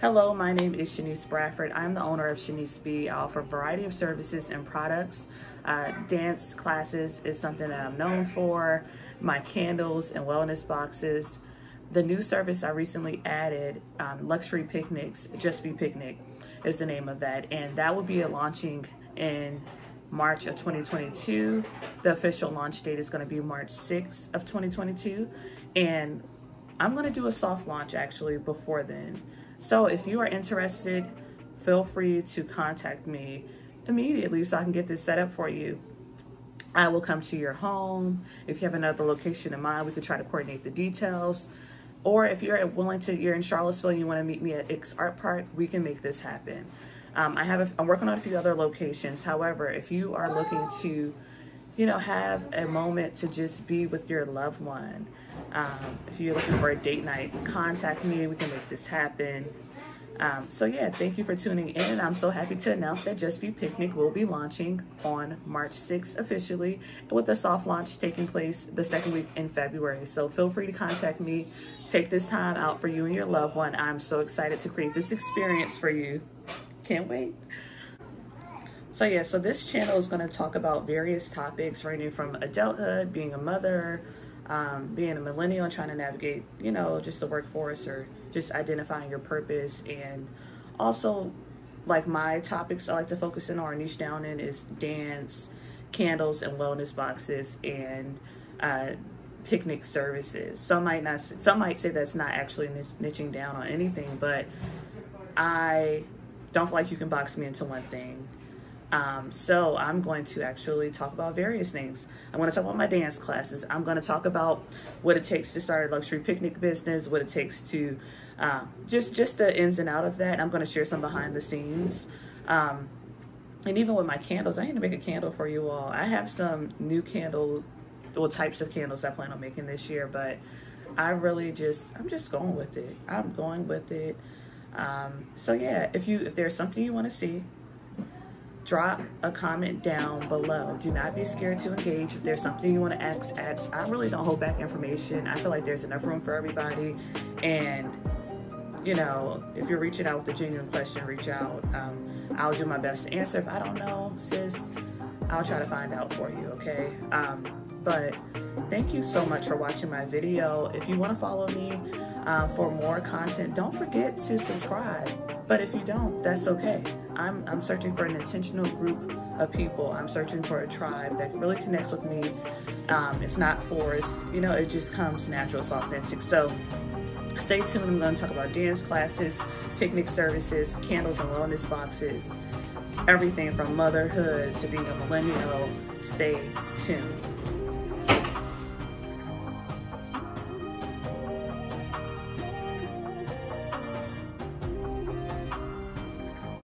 Hello, my name is Shaniece Bradford. I'm the owner of Shaniece B. I offer a variety of services and products. Dance classes is something that I'm known for, my candles and wellness boxes. The new service I recently added, luxury picnics, Just Be Picnic is the name of that. And that will be launching in March of 2022. The official launch date is going to be March 6th of 2022. And I'm going to do a soft launch actually before then. So if you are interested, feel free to contact me immediately so I can get this set up for you. I will come to your home. If you have another location in mind, we could try to coordinate the details. Or if you're willing to, you're in Charlottesville and you want to meet me at X Art Park, we can make this happen. I'm working on a few other locations. However, if you are looking to, have a moment to just be with your loved one, if you're looking for a date night, contact me. We can make this happen. So yeah, thank you for tuning in. I'm so happy to announce that Just Be Picnic will be launching on March 6th officially, with the soft launch taking place the second week in February. So feel free to contact me. Take this time out for you and your loved one. I'm so excited to create this experience for you. Can't wait. So yeah, so this channel is going to talk about various topics ranging from adulthood, being a mother, being a millennial and trying to navigate, just the workforce, or just identifying your purpose. And also, like, my topics I like to focus in or niche down in is dance, candles and wellness boxes, and picnic services. Some might say that's not actually niching down on anything, but I don't feel like you can box me into one thing. So I'm going to actually talk about various things. I'm going to talk about my dance classes. I'm going to talk about what it takes to start a luxury picnic business, what it takes to just the ins and out of that. I'm going to share some behind the scenes. And even with my candles, I need to make a candle for you all. I have some new types of candles I plan on making this year, but I'm just going with it. I'm going with it. So yeah, if there's something you want to see, drop a comment down below. Do not be scared to engage. If there's something you want to ask. I really don't hold back information. I feel like there's enough room for everybody. And, if you're reaching out with a genuine question, reach out. I'll do my best to answer. If I don't know, sis, I'll try to find out for you, okay? But thank you so much for watching my video. If you want to follow me for more content, don't forget to subscribe. But if you don't, that's okay. I'm searching for an intentional group of people. I'm searching for a tribe that really connects with me. It's not forced, it just comes natural, it's authentic. So stay tuned. I'm going to talk about dance classes, picnic services, candles and wellness boxes, everything from motherhood to being a millennial. Stay tuned.